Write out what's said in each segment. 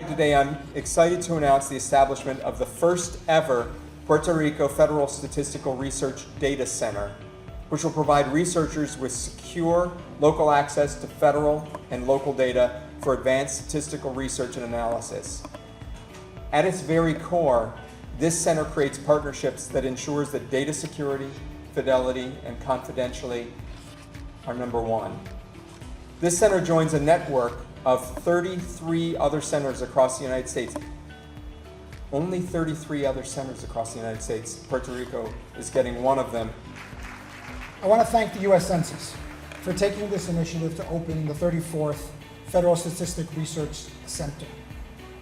Today I'm excited to announce the establishment of the first ever Puerto Rico Federal Statistical Research Data Center, which will provide researchers with secure local access to federal and local data for advanced statistical research and analysis. At its very core, this center creates partnerships that ensures that data security, fidelity, and confidentiality are number one. This center joins a network of 33 other centers across the United States. Only 33 other centers across the United States. Puerto Rico is getting one of them. I want to thank the US Census for taking this initiative to open the 34th Federal Statistic Research Center.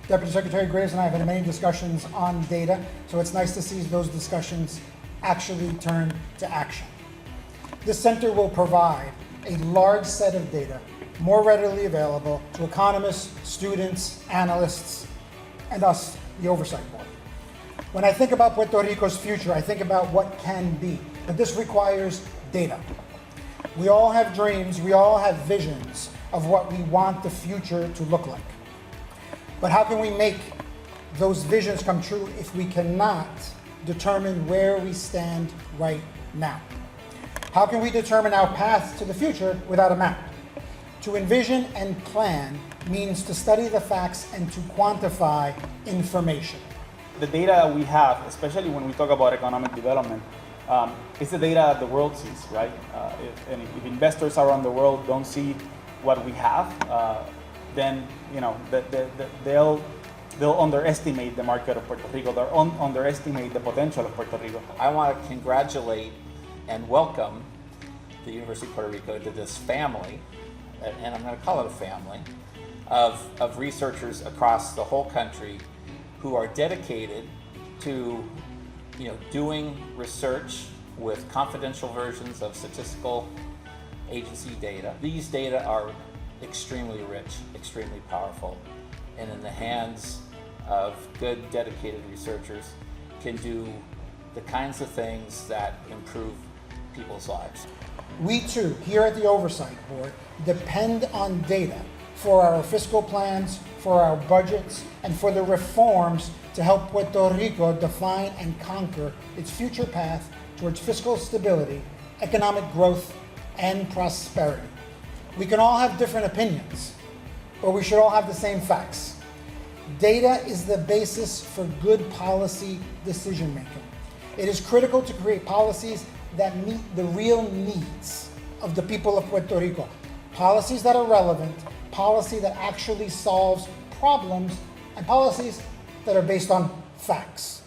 Deputy Secretary Graves and I have had many discussions on data, so it's nice to see those discussions actually turn to action. This center will provide a large set of data more readily available to economists, students, analysts, and us, the Oversight Board. When I think about Puerto Rico's future, I think about what can be, but this requires data. We all have dreams, we all have visions of what we want the future to look like. But how can we make those visions come true if we cannot determine where we stand right now? How can we determine our path to the future without a map? To envision and plan means to study the facts and to quantify information. The data we have, especially when we talk about economic development, is the data that the world sees, right? If investors around the world don't see what we have, then they'll underestimate the market of Puerto Rico. They'll underestimate the potential of Puerto Rico. I want to congratulate and welcome the University of Puerto Rico to this family, and I'm going to call it a family, of researchers across the whole country who are dedicated to doing research with confidential versions of statistical agency data. These data are extremely rich, extremely powerful, and in the hands of good, dedicated researchers can do the kinds of things that improve people's lives. We too, here at the Oversight Board, depend on data for our fiscal plans, for our budgets, and for the reforms to help Puerto Rico define and conquer its future path towards fiscal stability, economic growth, and prosperity. We can all have different opinions, but we should all have the same facts. Data is the basis for good policy decision making. It is critical to create policies that meet the real needs of the people of Puerto Rico. Policies that are relevant, policy that actually solves problems, and policies that are based on facts.